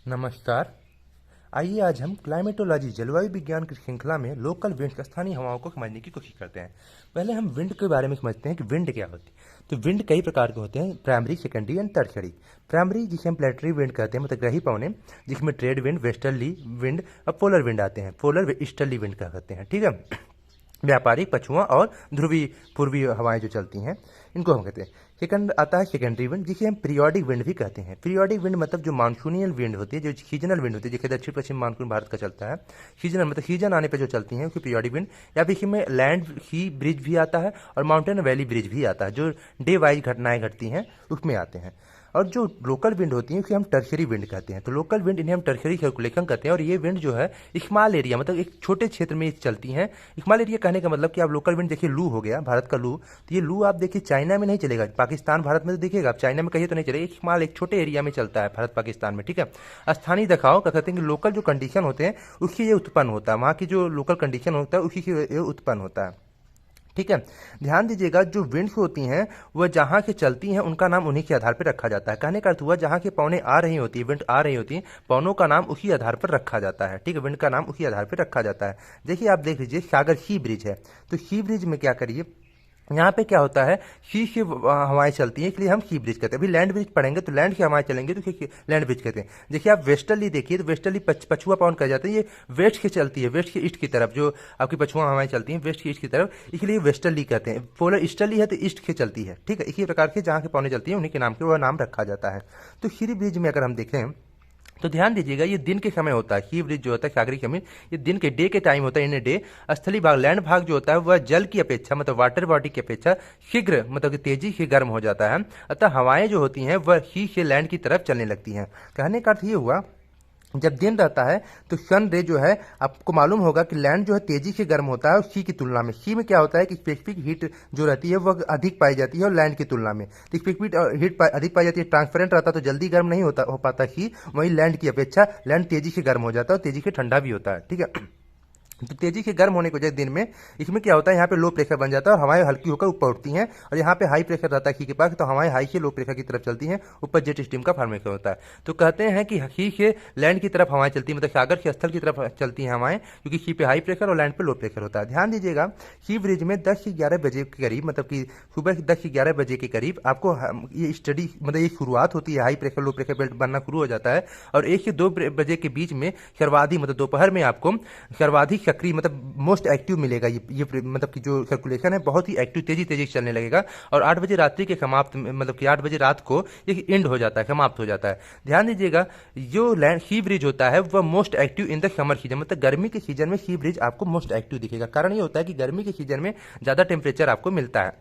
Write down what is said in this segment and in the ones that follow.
नमस्कार। आइए आज हम क्लाइमेटोलॉजी जलवायु विज्ञान की श्रृंखला में लोकल विंड स्थानीय हवाओं को समझने की कोशिश करते हैं। पहले हम विंड के बारे में समझते हैं कि विंड क्या होती है। तो विंड कई प्रकार के होते हैं, primary, secondary and tertiary. Primary जिसे हम प्लेनेटरी विंड कहते हैं, मतलब ग्रही पवने, जिसमें ट्रेड विंड, वेस्टर्ली विंड और पोलर विंड आते हैं। पोलर ईस्टर्ली विंड कहते हैं, ठीक है। व्यापारिक, पछुआ और ध्रुवी पूर्वी हवाएं जो चलती हैं, इनको हम कहते हैं। सेकंड आता है सेकेंडरी विंड, जिसे हम पीरियोडिक विंड भी कहते हैं। पीरियोडिक विंड मतलब जो मानसूनियल विंड होती है, जो सीजनल विंड होती है, जैसे दक्षिण पश्चिम मानसून भारत का चलता है। सीजनल मतलब सीजन आने पे जो चलती हैं उसकी पीरियोडिक विंड। या फिर इसमें लैंड सी ब्रिज भी आता है और माउंटेन वैली ब्रिज भी आता है, जो डे वाइज घटनाएं घटती हैं उसमें आते हैं। और जो लोकल विंड होती है उसे हम टर्शरी विंड कहते हैं। तो लोकल विंड, इन्हें हम टर्शरी सर्कुलेशन कहते हैं। और ये विंड जो है स्मॉल एरिया, मतलब एक छोटे क्षेत्र में चलती हैं। स्मॉल एरिया कहने का मतलब कि आप लोकल विंड देखिए, लू हो गया भारत का लू, तो ये लू आप देखिए चाइना में नहीं चलेगा, पाकिस्तान भारत में तो देखिएगा, आप चाइना में कहिए तो नहीं चलेगा। एक स्मॉल, एक छोटे एरिया में चलता है भारत पाकिस्तान में, ठीक है। स्थानीय दिखाओ क्या कहते हैं कि लोकल जो कंडीशन होते हैं उससे ये उत्पन्न होता है, वहाँ की जो लोकल कंडीशन होता है उसी से ये उत्पन्न होता है, ठीक है। ध्यान दीजिएगा, जो विंड्स होती हैं वह जहाँ से चलती हैं उनका नाम उन्हीं के आधार पर रखा जाता है। कहने का अर्थ हुआ, जहाँ के पवने आ रही होती है, विंड आ रही होती है, पवनों का नाम उसी आधार पर रखा जाता है, ठीक है। विंड का नाम उसी आधार पर रखा जाता है। देखिए आप देख लीजिए, सागर सी ब्रिज है, तो सी ब्रिज में क्या करिए, यहाँ पे क्या होता है, सी से हवाएं चलती हैं, इसलिए हम सी ब्रिज कहते हैं। अभी लैंड ब्रिज पढ़ेंगे तो लैंड की हवाएं चलेंगे तो लैंड ब्रिज कहते हैं। देखिए आप वेस्टर्ली देखिए, तो वेस्टर्ली पछुआ पवन कह जाते हैं, ये वेस्ट की चलती है, वेस्ट के ईस्ट की तरफ जो आपकी पछुआ हवाएं चलती हैं वेस्ट की ईस्ट की तरफ, इसलिए वेस्टर्ली कहते हैं। पोलर ईस्टर्ली है तो ईस्ट की चलती है, ठीक है। इसी प्रकार से जहाँ के पवने चलती है उन्हीं के नाम के वह नाम रखा जाता है। तो सी ब्रिज में अगर हम देखें तो ध्यान दीजिएगा, ये दिन के समय होता है। सी ब्रिज जो होता है, सागरी जमीन, ये दिन के डे के टाइम होता है, इन डे। स्थलीय भाग, लैंड भाग जो होता है वह जल की अपेक्षा, मतलब वाटर बॉडी की अपेक्षा शीघ्र, मतलब कि तेजी से गर्म हो जाता है। अतः हवाएं जो होती हैं वह ही से लैंड की तरफ चलने लगती हैं। कहने का अर्थ ये हुआ, जब दिन रहता है तो सन रे जो है, आपको मालूम होगा कि लैंड जो है तेजी से गर्म होता है और सी की तुलना में। सी में क्या होता है कि स्पेसिफिक हीट जो रहती है वह अधिक पाई जाती है और लैंड की तुलना में। तो स्पेसिफिक हीट अधिक पाई जाती है, ट्रांसपेरेंट रहता है तो जल्दी गर्म नहीं हो पाता सी। वहीं लैंड की अपेक्षा लैंड तेजी से गर्म हो जाता है और तेजी से ठंडा भी होता है, ठीक है। तो तेजी से गर्म होने की वजह दिन में इसमें क्या होता है, यहाँ पे लो प्रेशर बन जाता है और हवाएं हल्की होकर ऊपर उठती हैं। और यहाँ पे हाई प्रेशर रहता है ही के पास, तो हवाएं हाई से लो प्रेशर की तरफ चलती हैं, ऊपर जेट स्ट्रीम का फॉर्मेशन होता है। तो कहते हैं कि ही से लैंड की तरफ हवाएं चलती हैं, मतलब सागर के स्थल की तरफ चलती हैं हवाएं, क्योंकि सी पे हाई प्रेशर और लैंड पे लो प्रेशर होता है। ध्यान दीजिएगा, सी ब्रिज में 10 से 11 बजे के करीब, मतलब कि सुबह 10 से 11 बजे के करीब आपको ये स्टडी, मतलब ये शुरुआत होती है, high pressure low pressure belt बनना शुरू हो जाता है। और 1 से 2 बजे के बीच में सर्वाधिक, मतलब दोपहर में आपको सर्वाधिक सक्रिय, मतलब मोस्ट एक्टिव मिलेगा। ये मतलब कि जो सर्कुलेशन है बहुत ही एक्टिव, तेजी तेजी से चलने लगेगा। और 8 बजे रात्रि के समाप्त, मतलब कि 8 बजे रात को ये एंड हो जाता है, समाप्त हो जाता है। ध्यान दीजिएगा, जो लैंड सी ब्रिज होता है वह most active in the summer season, मतलब गर्मी के सीजन में सी ब्रिज आपको मोस्ट एक्टिव दिखेगा। कारण ये होता है कि गर्मी के सीजन में ज्यादा टेम्परेचर आपको मिलता है,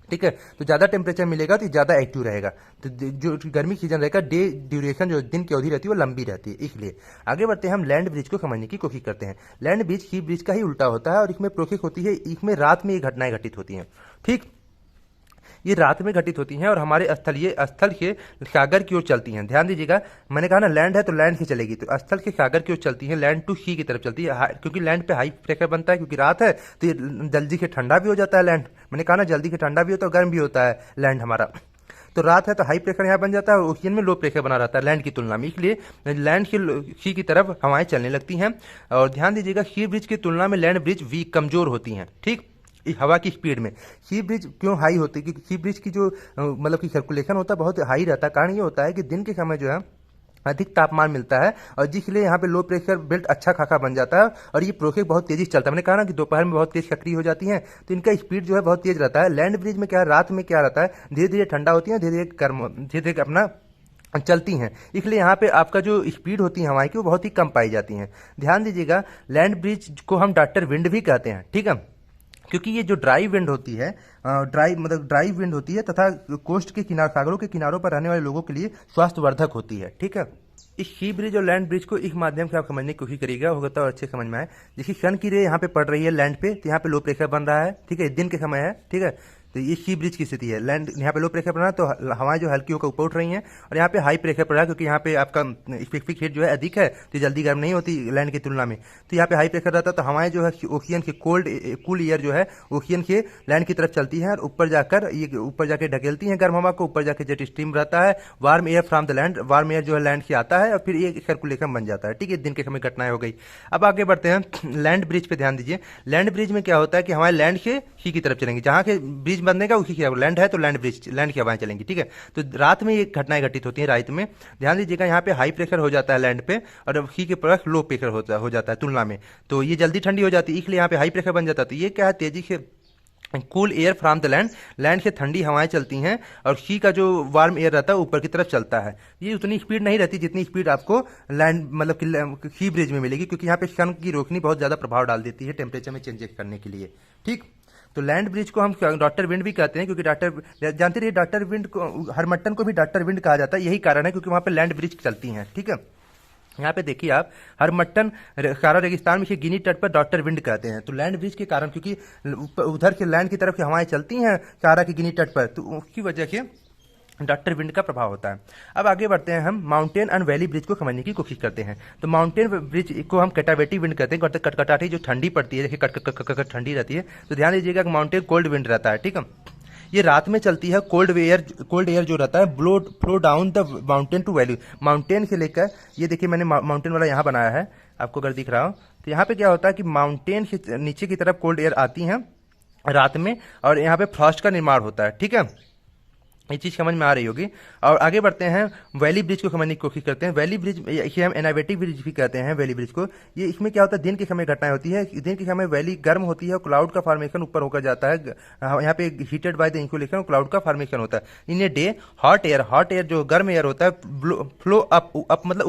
ठीक है। तो ज्यादा टेम्परेचर मिलेगा तो ज्यादा एक्टिव रहेगा। तो जो गर्मी सीजन रहेगा, डे ड्यूरेशन जो दिन की अवधि रहती है वो लंबी रहती है। इसलिए आगे बढ़ते हैं, हम लैंड ब्रिज को समझने की कोशिश करते हैं। लैंड ब्रिज सी ब्रिज का ही उल्टा होता है और इसमें प्रोसेस होती है, इसमें रात में ये घटनाएं घटित होती हैं, ठीक। ये रात में घटित होती हैं और हमारे स्थल के सागर की ओर चलती हैं। ध्यान दीजिएगा, मैंने कहा ना लैंड है तो लैंड से चलेगी, तो स्थल के सागर की ओर चलती है, लैंड टू सी की तरफ चलती है। क्योंकि लैंड पे हाई प्रेशर बनता है, क्योंकि रात है तो ये जल्दी से ठंडा भी हो जाता है लैंड। मैंने कहा ना जल्दी से ठंडा भी होता है, गर्म भी होता है लैंड हमारा। तो रात है तो हाई प्रेशर यहाँ बन जाता है और ओशियन में लो प्रेशर बना रहता है लैंड की तुलना में, इसलिए लैंड की सी की तरफ हवाएं चलने लगती हैं। और ध्यान दीजिएगा, सी ब्रिज की तुलना में लैंड ब्रिज वीक, कमजोर होती हैं, ठीक। हवा की स्पीड में सी ब्रिज क्यों हाई होती है, क्योंकि सी ब्रिज की जो मतलब कि सर्कुलेशन होता है बहुत हाई रहता है। कारण ये होता है कि दिन के समय जो है अधिक तापमान मिलता है और जिसलिए यहाँ पे लो प्रेशर बेल्ट अच्छा खासा बन जाता है और ये प्रोसेस बहुत तेजी से चलता है। मैंने कहा ना कि दोपहर में बहुत तेज सक्रिय हो जाती हैं, तो इनका स्पीड जो है बहुत तेज रहता है। लैंड ब्रिज में क्या है, रात में क्या रहता है, धीरे धीरे ठंडा होती है, धीरे धीरे गर्म, धीरे धीरे अपना चलती हैं, इसलिए यहाँ पे आपका जो स्पीड होती है हवाएं की वो बहुत ही कम पाई जाती हैं। ध्यान दीजिएगा, लैंड ब्रिज को हम डॉक्टर विंड भी कहते हैं, ठीक है, क्योंकि ये जो ड्राई विंड होती है, ड्राई विंड होती है तथा कोस्ट के किनारे, सागरों के किनारों पर रहने वाले लोगों के लिए स्वास्थ्यवर्धक होती है, ठीक है। इस सी ब्रिज और लैंड ब्रिज को इस माध्यम से आप समझने की कोशिश करिएगा, होगा तो अच्छे समझ में आए। जैसे सन की रे यहाँ पे पड़ रही है लैंड पे, तो यहाँ पे लो प्रेशर बन रहा है, ठीक है, दिन के समय है, ठीक है। तो ये सी ब्रिज की स्थिति है। लैंड यहाँ पे लो प्रेशर पड़ रहा है तो हवाएं जो हल्की होकर ऊपर उठ रही हैं, और यहाँ पे हाई प्रेशर पड़ रहा है क्योंकि यहाँ पे आपका स्पेसिफिक हीट जो है अधिक है, तो जल्दी गर्म नहीं होती लैंड की तुलना में। तो यहाँ पे हाई प्रेशर रहता है तो हवाएं जो है ओशियन के कूल एयर जो है ओशियन के लैंड की तरफ चलती है, और ऊपर जाकर ढकेलती हैं गर्म हवा को। ऊपर जाके जेट स्ट्रीम रहता है, warm air from the land, warm air जो है लैंड से आता है, और फिर ये सर्कुलेशन बन जाता है। ठीक है, दिन के समय घटनाएं हो गई। अब आगे बढ़ते हैं लैंड ब्रिज पे ध्यान दीजिए। लैंड ब्रिज में क्या होता है कि हमारे लैंड से सी की तरफ चलेंगे, जहां के ब्रिज बनेगा उसी की लैंड है तो लैंड ब्रिज, लैंड की हवाएं चलेंगी। ठीक है, तो रात में ये घटनाएं घटित होती हैं। रात में ध्यान दीजिएगा, यहाँ पे हाई प्रेशर हो जाता है लैंड पे, और सी के प्लस लो प्रेशर हो जाता है तुलना में, तो ये जल्दी ठंडी हो जाती है, इसलिए यहाँ पे हाई प्रेशर बन जाता है। तो ये क्या है, तेजी से cool air from the land, land से ठंडी हवाएं चलती हैं, और सी का जो वार्म एयर रहता है ऊपर की तरफ चलता है। ये उतनी स्पीड नहीं रहती जितनी स्पीड आपको लैंड मतलब सी ब्रिज में मिलेगी, क्योंकि यहाँ पे सन की रोशनी बहुत ज़्यादा प्रभाव डाल देती है टेम्परेचर में चेंजेस करने के लिए। ठीक, तो लैंड ब्रिज को हम डॉक्टर विंड भी कहते हैं, क्योंकि डॉक्टर जानते रहिए डॉक्टर विंड को, हरमट्टन को भी डॉक्टर विंड कहा जाता है। यही कारण है क्योंकि वहाँ पे लैंड ब्रिज चलती हैं। ठीक है, यहाँ पे देखिए आप, हरमट्टन सारा रेगिस्तान में से गिनी तट पर डॉक्टर विंड कहते हैं। तो लैंड ब्रिज के कारण, क्योंकि उधर के लैंड की तरफ की हवाएं चलती हैं सारा की गिनी तट पर, तो उसकी वजह से डॉक्टर विंड का प्रभाव होता है। अब आगे बढ़ते हैं, हम माउंटेन एंड वैली ब्रिज को समझने की कोशिश करते हैं। तो माउंटेन ब्रिज को हम कटावेटी विंड कहते हैं, कटकटाटी जो ठंडी पड़ती है, देखिए कट ठंडी रहती है। तो ध्यान दीजिएगा कि माउंटेन कोल्ड विंड रहता है। ठीक है, ये रात में चलती है। कोल्ड एयर जो रहता है flow down the mountain to valley, mountain से लेकर, ये देखिए मैंने माउंटेन वाला यहाँ बनाया है, आपको अगर दिख रहा हो, तो यहाँ पे क्या होता है कि माउंटेन से नीचे की तरफ कोल्ड एयर आती है रात में, और यहाँ पे फ्रॉस्ट का निर्माण होता है। ठीक है, ये चीज़ समझ में आ रही होगी। और आगे बढ़ते हैं, वैली ब्रिज को समझने की कोशिश करते हैं। वैली ब्रिज, इसे हम एनावेटिक ब्रिज भी कहते हैं वैली ब्रिज को। ये इसमें क्या होता है, दिन के समय घटनाएं होती है। दिन के समय वैली गर्म होती है, क्लाउड का फॉर्मेशन ऊपर होकर जाता है। यहाँ पे heated by the insulation cloud का फॉर्मेशन होता है। In a day hot air जो गर्म एयर होता है फ्लो अप मतलब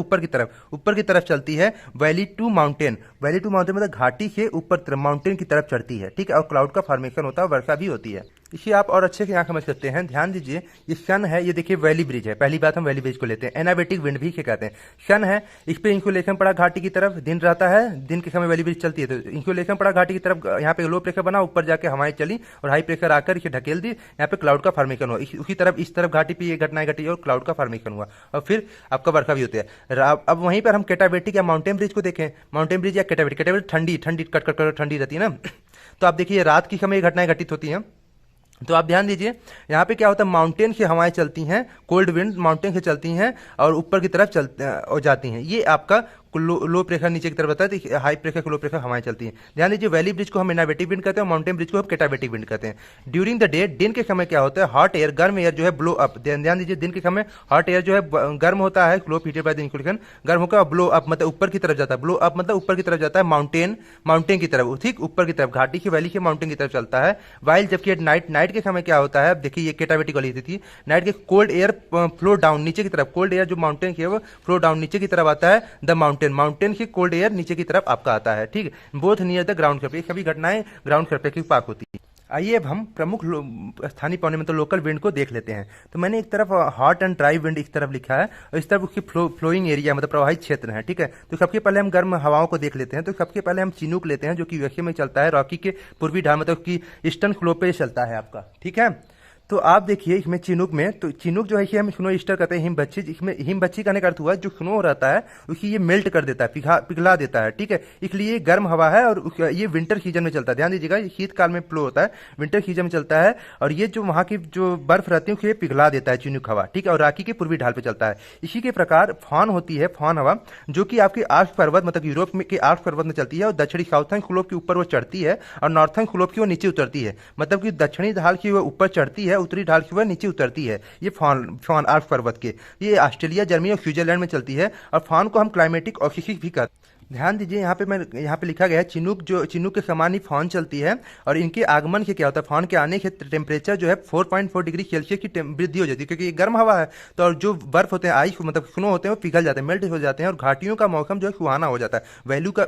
ऊपर की तरफ चलती है। वैली टू माउंटेन मतलब घाटी से ऊपर माउंटेन की तरफ चढ़ती है। ठीक है, और क्लाउड का फॉर्मेशन होता है, वर्षा भी होती है। इसे आप और अच्छे से यहाँ समझ सकते हैं। ध्यान दीजिए, ये सन है, ये देखिए वैली ब्रिज है। पहली बात हम वैली ब्रिज को लेते हैं। एनावेटिक विंड भी इसे कहते हैं। सन है, इस पे इंसुलेशन पड़ा घाटी की तरफ, दिन रहता है, दिन के समय वैली ब्रिज चलती है, तो इंसुलेशन पड़ा घाटी की तरफ, यहाँ पे लो प्रेशर बना, ऊपर जाके हवाएं चली और हाई प्रेशर आकर इसे ढकेल दी, यहाँ पे क्लाउड का फॉर्मेशन हुआ। उसी तरफ इस तरफ घाटी पे ये घटनाएं घटी और क्लाउड का फॉर्मेशन हुआ, और फिर आपका वर्षा भी होती है। अब वहीं पर हम कैटावेटिक या माउंटेन ब्रिज को देखें। माउंटेन ब्रिज या कैटावेटिक ठंडी कट ठंडी रहती है ना। तो आप देखिए रात की समय घटनाएं घटित होती हैं। तो आप ध्यान दीजिए, यहाँ पे क्या होता है, माउंटेन से हवाएं चलती हैं, कोल्ड विंड माउंटेन से चलती हैं और ऊपर की तरफ जाती हैं। ये आपका लो प्रेशर नीचे की तरफ होता है, तो हाई प्रेशर लो प्रेशर हवाएं चलती हैं। ध्यान दीजिए, वैली ब्रिज को हम इनोवेटिव विंड कहते हैं, माउंटेन ब्रिज को हम कैटावेटिक विंड कहते हैं। ड्यूरिंग द डे, दिन के समय क्या होता है, हॉट एयर गर्म एयर जो है ब्लो अप। ध्यान दीजिए, दिन के समय हॉट एयर जो है गर्म होता है, flow heated by the insulation, गर्म होकर ब्लो अप मतलब ऊपर की तरफ जाता है। ब्लो अप मतलब ऊपर की तरफ जाता है, माउंटेन की तरफ, ठीक ऊपर की तरफ, घाटी की वैली के माउंटेन की तरफ चलता है। वाइल जबकि नाइट के समय क्या होता है, देखिए ये कैटावेटिक वाली थी, नाइट के कोल्ड एयर फ्लो डाउन नीचे की तरफ, कोल्ड एयर जो माउंटेन की है वो फ्लो डाउन नीचे की तरफ आता है। द माउंटेन की कोल्ड एयर नीचे की तरफ आपका आता है। ठीक, both near the ground surface, सभी घटनाएं ग्राउंड सरफेस की पाक होती है। आइए अब हम प्रमुख स्थानीय पौने मतलब लोकल विंड को देख लेते हैं। तो मैंने एक तरफ हॉट एंड ड्राई विंड इस तरफ लिखा है, और इस तरफ उसकी फ्लोइंग एरिया मतलब प्रवाहित क्षेत्र है। ठीक है, तो सबसे पहले हम गर्म हवाओं को देख लेते हैं। तो सबसे पहले हम चिनूक लेते हैं, जो कि यूएसए में चलता है, रॉकी के पूर्वी ढाल मतलब की ईस्टर्न स्लोप पे चलता है आपका। ठीक है, तो आप देखिए इसमें चिनूक में, तो चिनूक जो है कि हम स्नो ईस्टर कहते हैं, हिमबच्ची। इसमें हिमबच्ची कहने का अर्थ हुआ जो स्नो रहता है उसकी ये मेल्ट कर देता है, पिघला देता है। ठीक है, इसलिए गर्म हवा है, और ये विंटर सीजन में चलता है। ध्यान दीजिएगा, शीत काल में फ्लो होता है, विंटर सीजन में चलता है, और ये जो वहाँ की जो बर्फ रहती है उसे पिघला देता है चिनूक हवा। ठीक है, और राकी के पूर्वी ढाल पर चलता है। इसी के प्रकार फॉन होती है, फॉन हवा, जो कि आपके आर्क्स पर्वत मतलब यूरोप में के आर्क्स पर्वत में चलती है, और दक्षिणी साउथर्न स्लोप के ऊपर वो चढ़ती है, और नॉर्थर्न स्लोप की वो नीचे उतरती है। मतलब कि दक्षिणी ढाल की वो ऊपर चढ़ती है, उत्तरी ढाल की वो नीचे उतरती है। ये फॉन आल्प्स पर्वत के, ये ऑस्ट्रेलिया, जर्मनी और स्विट्जरलैंड में चलती है, और फॉन को हम क्लाइमेटिक ऑक्सीसिस भी कहते हैं। ध्यान दीजिए, यहाँ पे लिखा गया है चिनूक के समान ही फॉन चलती है, और इनके आगमन से क्या होता है, फॉन के आने के टेम्परेचर जो है 4.4 डिग्री सेल्सियस की वृद्धि हो जाती है, क्योंकि ये गर्म हवा है। तो और जो बर्फ होते हैं, आइस मतलब स्नो होते हैं, वो पिघल जाते हैं, मेल्ट हो जाते हैं, और घाटियों का मौसम जो है सुहाना हो जाता है।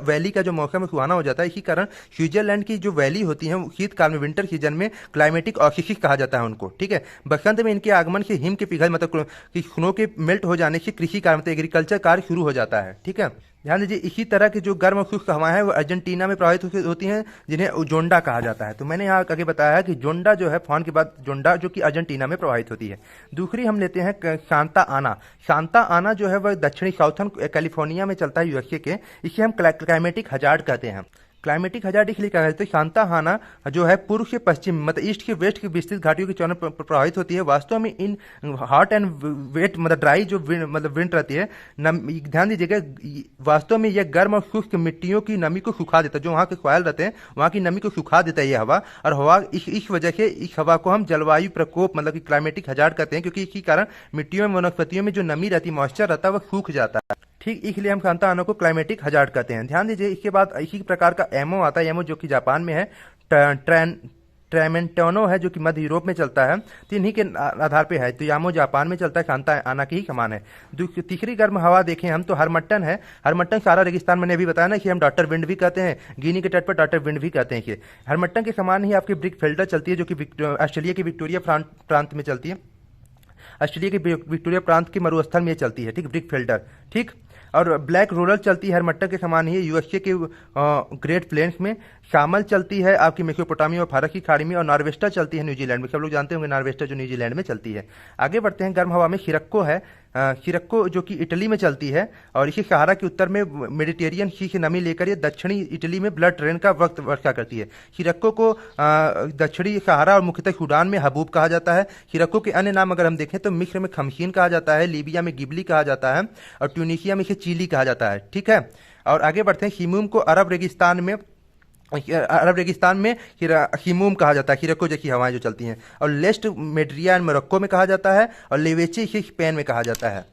वैली का जो मौसम है सुहाना हो जाता है। इसी कारण स्विट्जरलैंड की जो वैली होती है शीतकाल में, विंटर सीजन में क्लाइमेटिक ऑक्सीसिस कहा जाता है उनको। ठीक है, बसंत में इनके आगमन से हिम के पिघल मतलब स्नो के मेल्ट हो जाने से कृषि कार्य मतलब एग्रीकल्चर कार्य शुरू हो जाता है। ठीक है, ध्यान दीजिए, इसी तरह की जो गर्म और शुष्क हवाएं हैं वो अर्जेंटीना में प्रभावित होती हैं, जिन्हें जोंडा कहा जाता है। तो मैंने यहाँ आगे बताया है कि जोंडा जो है, फान के बाद जोंडा, जो कि अर्जेंटीना में प्रभावित होती है। दूसरी हम लेते हैं शांता आना। शांता आना जो है वह दक्षिणी साउथर्न कैलिफोर्निया में चलता है, यूएसए के। इसे हम क्लाइमेटिक हजार्ड कहते हैं। क्लाइमेटिक हजार्ड इसलिए कहा जाता है, शांता आना जो है पूर्व से पश्चिम, मतलब ईस्ट के वेस्ट की विस्तृत घाटियों के चरण प्रभावित होती है। वास्तव में इन हॉट एंड वेट, मतलब ड्राई जो मतलब विंड रहती है, ध्यान दीजिएगा, वास्तव में यह गर्म और शुष्क मिट्टियों की नमी को सुखा देता है। जो वहाँ के सॉइल रहते हैं वहाँ की नमी को सुखा देता है ये हवा। और हवा इस वजह से इस हवा को हम जलवायु प्रकोप, मतलब कि क्लाइमेटिक हजार्ड कहते हैं, क्योंकि इसी कारण मिट्टियों में, वनस्पतियों में जो नमी रहती है, मॉइस्चर रहता है, वह सूख जाता है। ठीक, इसलिए हम शांता आना को क्लाइमेटिक हजार्ड कहते हैं। ध्यान दीजिए, इसके बाद इसी प्रकार का एमो आता है, एमो जो कि जापान में है। ट्रेमेंटानो है जो कि मध्य यूरोप में चलता है। तो इन्हीं के आधार पे है। तो यामो जापान में चलता है, शांता आना की ही समान है। तीसरी गर्म हवा देखें हम तो हरमट्टन है। हरमट्टन सारा रेगिस्तान, मैंने अभी बताया ना कि हम डॉटर विंड भी कहते हैं, गिनी के तट पर डॉटर विंड भी कहते हैं। कि हरमट्टन के समान ही आपकी ब्रिक फेल्डर चलती है, जो कि ऑस्ट्रेलिया की विक्टोरिया प्रांत में चलती है। ऑस्ट्रेलिया के विक्टोरिया प्रांत के मरुस्थल में चलती है, ठीक, ब्रिक फेल्डर, ठीक। और ब्लैक रोलर चलती है हरमट्टन के समान ही यूएसए के ग्रेट प्लेन्स में। शामल चलती है आपकी मेसोपोटामिया और फारस की खाड़ी में। और नॉर्वेस्टर चलती है न्यूजीलैंड में। सब लोग जानते होंगे नॉर्वेस्टर जो न्यूजीलैंड में चलती है। आगे बढ़ते हैं, गर्म हवा में शिरक्को है। शिरक्को जो कि इटली में चलती है, और इसी सहारा के उत्तर में मेडिटेरियन सी से नमी लेकर ये दक्षिणी इटली में ब्लड ट्रेन का वक्त वर्षा करती है। शिरक्को को दक्षिणी सहारा और मुख्यतः सूडान में हबूब कहा जाता है। शिरक्को के अन्य नाम अगर हम देखें तो मिस्र में खमशीन कहा जाता है, लीबिया में गिबली कहा जाता है, और ट्यूनीशिया में इसे चीली कहा जाता है, ठीक है। और आगे बढ़ते हैं, हिमूम को अरब रेगिस्तान में हिमूम कहा जाता है, शिरक्को जैसी हवाएं जो चलती हैं। और लेस्ट मेड्रिया मोरक्को में कहा जाता है, और लेवेचे इसे स्पेन में कहा जाता है।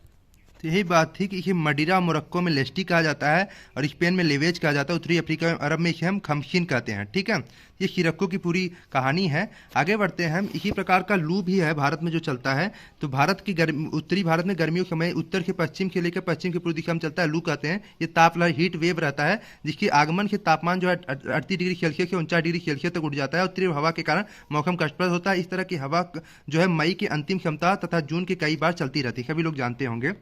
तो यही बात थी कि इसे मडिरा मोरक्को में लेस्टी कहा जाता है, और स्पेन में लेवेज कहा जाता है। उत्तरी अफ्रीका में, अरब में इसे हम खमशीन कहते हैं, ठीक है। ये शिरक्को की पूरी कहानी है। आगे बढ़ते हैं हम, इसी प्रकार का लू भी है भारत में जो चलता है। तो भारत की उत्तरी भारत में गर्मियों के समय उत्तर से पश्चिम से लेकर पश्चिम की पूर्व दिशा में चलता है, लू कहते हैं। ये तापलहर हीट वेव रहता है, जिसके आगमन के तापमान जो है 38 डिग्री सेल्सियस से 49 डिग्री सेल्सियस तक उठ जाता है, और तीव्र हवा के कारण मौसम कष्टप्रद होता है। इस तरह की हवा जो है मई की अंतिम क्षमता तथा जून के कई बार चलती रहती है, सभी लोग जानते होंगे,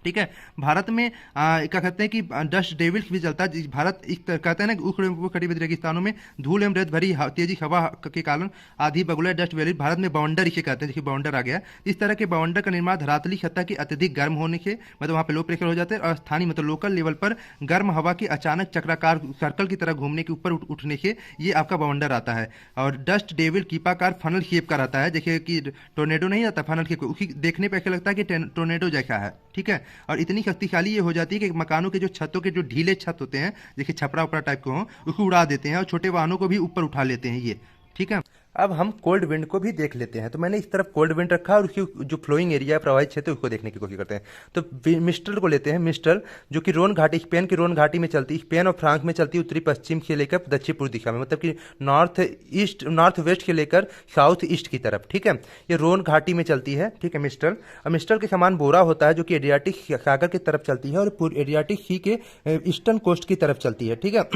ठीक है। भारत में क्या कहते हैं कि डस्ट डेविल्स भी चलता है। भारत कहते हैं ना कि कटिबद्ध रेगिस्तानों में धूल एवं रेत भरी तेजी हवा के कारण आधी बगुला डस्ट वेली, भारत में बाउंडर इसे कहते हैं। देखिए बाउंडर आ गया। इस तरह के बाउंडर का निर्माण धरातली सतह के अत्यधिक गर्म होने से, मतलब वहाँ पे लो प्रेशर हो जाते हैं, और स्थानीय मतलब लोकल लेवल पर गर्म हवा के अचानक चक्राकार सर्कल की तरह घूमने के ऊपर उठने से ये आपका बाउंडर आता है। और डस्ट डेविल कीपाकार फनल शेप का रहता है, जैसे कि टोर्नेडो नहीं आता फनल शेप, उसी देखने पर ऐसा लगता है कि टोर्नेडो जैसा है, ठीक है। और इतनी शक्तिशाली ये हो जाती है कि मकानों के जो छतों के जो ढीले छत होते हैं, देखिए छपरा उपरा टाइप के हों, उसको उड़ा देते हैं, और छोटे वाहनों को भी ऊपर उठा लेते हैं ये, ठीक है। अब हम कोल्ड विंड को भी देख लेते हैं। तो मैंने इस तरफ कोल्ड विंड रखा, और उसकी जो फ्लोइंग एरिया प्रवाहित क्षेत्र उसको देखने की कोशिश करते हैं। तो मिस्टल को लेते हैं। मिस्टल जो कि रोन घाटी, स्पेन की रोन घाटी में चलती है, स्पेन और फ्रांस में चलती है, उत्तरी पश्चिम से लेकर दक्षिण पूर्व दिशा में, मतलब कि नॉर्थ वेस्ट से लेकर साउथ ईस्ट की तरफ, ठीक है। ये रोन घाटी में चलती है, ठीक है, मिस्टल। और मिस्टल के समान बोरा होता है, जो कि एडियाटिक सागर की तरफ चलती है, और एडियाटिक सी के ईस्टर्न कोस्ट की तरफ चलती है, ठीक है।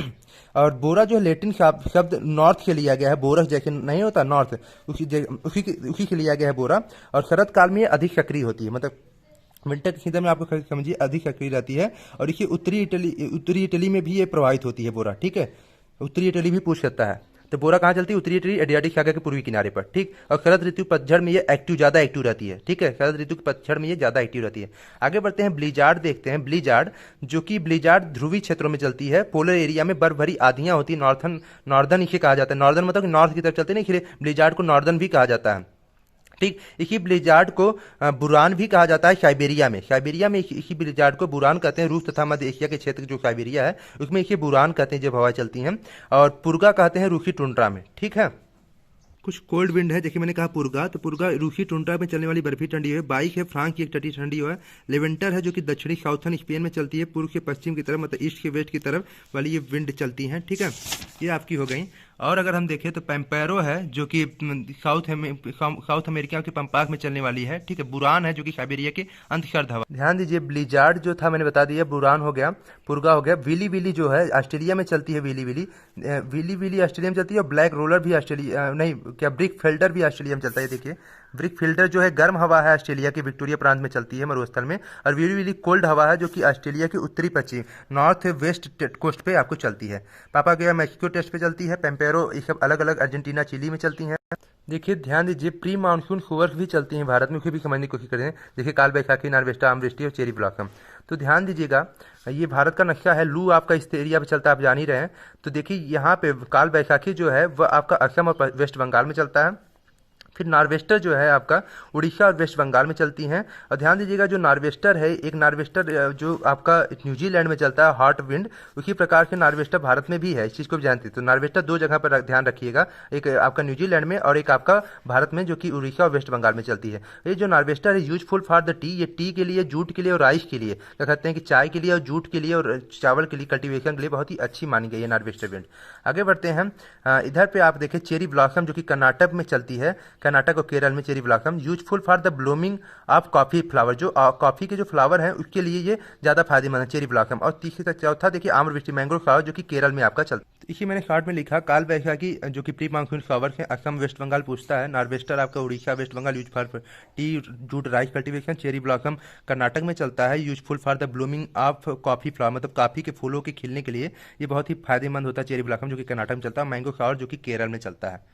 और बोरा जो लैटिन शब्द नॉर्थ से लिया गया है, बोरस जैसे नहीं होता नॉर्थ, उसी से लिया गया है बोरा। और शरद काल में ये अधिक सक्रिय होती है, मतलब विंटर के सीजन में आपको समझिए अधिक सक्रिय रहती है। और इसे उत्तरी इटली में भी ये प्रभावित होती है बोरा, ठीक है। उत्तरी इटली भी पूछ सकता है। तो बोरा कहाँ चलती है? उत्तरी इटली एडियाटिक सागर के पूर्वी किनारे पर, ठीक। और शरद ऋतु पतझड़ में ये ज़्यादा एक्टिव रहती है, ठीक है। शरद ऋतु की पतझड़ में ये ज़्यादा एक्टिव रहती है। आगे बढ़ते हैं, ब्लिजार्ड देखते हैं। ब्लिजार्ड जो कि ब्लिजार्ड ध्रुवी क्षेत्रों में चलती है, पोलर एरिया में बर्फ भरी आंधियां होती है। नॉर्दर्न इसे कहा जाता है। नॉर्दर्न मतलब नॉर्थ की तरफ चलते हैं, इसलिए ब्लिजार्ड को नॉर्दर्न भी कहा जाता है, ठीक। इसी ब्लिजार्ड को बुरान भी कहा जाता है साइबेरिया में इसी ब्लिजार्ड को बुरान कहते हैं। रूस तथा मध्य एशिया के क्षेत्र जो साइबेरिया है उसमें इसे बुरान कहते हैं जब हवाएं चलती हैं। और पुर्गा कहते हैं रूसी टुंड्रा में, ठीक है। कुछ कोल्ड विंड है, जैसे मैंने कहा पुर्गा, तो पुर्गा रूसी टुंड्रा में चलने वाली बर्फी ठंडी है। बाइक है फ्रांस की एक तटीय ठंडी है। लेवेंटर है जो कि दक्षिणी साउथर्न स्पेन में चलती है, पूर्व से पश्चिम की तरफ, मतलब ईस्ट से वेस्ट की तरफ वाली ये विंड चलती हैं, ठीक है। ये आपकी हो गई। और अगर हम देखें तो पैम्पेरो है जो कि साउथ अमेरिका के पंपाक में चलने वाली है, ठीक है। बुरान है जो कि साइबेरिया के अंतर्गत हवा। ध्यान दीजिए, ब्लिजार्ड जो था मैंने बता दिया, बुरान हो गया, पुर्गा हो गया। विली विली जो है ऑस्ट्रेलिया में चलती है, विली विली ऑस्ट्रेलिया में चलती है। और ब्लैक रोलर भी ऑस्ट्रेलिया नहीं, क्या ब्रिक फेल्डर भी ऑस्ट्रेलिया में चलता है। देखिए ब्रिक फिल्टर जो है गर्म हवा है, ऑस्ट्रेलिया के विक्टोरिया प्रांत में चलती है मरुस्थल में। और वीरी वीरी कोल्ड हवा है जो कि ऑस्ट्रेलिया के उत्तरी पश्चिम नॉर्थ वेस्ट कोस्ट पे आपको चलती है। पापा गया मैक्सिको टेस्ट पे चलती है। पेम्पेरो ये सब अलग अलग अर्जेंटीना चिली में चलती हैं। देखिए ध्यान दीजिए, प्री मानसून खुवर्क भी चलती हैं भारत में, उसे भी समझने की कोशिश करें। देखिए काल बैसाखी, नार्वेस्टा, आमवृष्टि और चेरी ब्लॉसम। तो ध्यान दीजिएगा, ये भारत का नक्शा है। लू आपका इस एरिया पे चलता है, आप जान ही रहे हैं। तो देखिए यहाँ पे काल बैसाखी जो है वह आपका असम और वेस्ट बंगाल में चलता है। फिर नार्वेस्टर जो है आपका उड़ीसा और वेस्ट बंगाल में चलती हैं। और ध्यान दीजिएगा, जो नार्वेस्टर है, एक नार्वेस्टर जो आपका न्यूजीलैंड में चलता है हॉट विंड, उसी प्रकार के नार्वेस्टर भारत में भी है, इस चीज़ को भी जानते हैं। तो नार्वेस्टर दो जगह पर ध्यान रखिएगा, एक आपका न्यूजीलैंड में और एक आपका भारत में, जो कि उड़ीसा और वेस्ट बंगाल में चलती है। ये जो नार्वेस्टर है यूजफुल फॉर द टी, ये टी के लिए, जूट के लिए और राइस के लिए, क्या कहते हैं कि चाय के लिए और जूट के लिए और चावल के लिए कल्टीवेशन के लिए बहुत ही अच्छी मानी गई है नार्वेस्टर विंड। आगे बढ़ते हैं हम। इधर पे आप देखें चेरी ब्लॉसम जो कि कर्नाटक में चलती है, कर्नाटक और केरल में cherry blossom useful for the blooming of coffee flower, जो कॉफी के जो फ्लावर हैं उसके लिए ये ज्यादा फायदेमंद है चेरी ब्लॉसम। और तीसरी तक चौथा देखिए आम्रवृष्टि मैंग्रो फ्लावर जो कि केरल में आपका चलता है। इसी मैंने शॉर्ट में लिखा काल बैसाखी जो कि प्री मानसून फ्लावर है, असम वेस्ट बंगाल पूछता है। नार्वेस्टर आपका Orissa West Bengal use for tea jute rice cultivation. Cherry blossom Karnataka में चलता है, useful for the blooming of coffee flower, मतलब कॉफी के फूलों के खिलने के लिए ये बहुत ही फायदेमंद होता है चेरी ब्लॉसम, जो कि कर्नाटक में चलता है। मैंगो फ्लावर जो कि केरल में चलता है।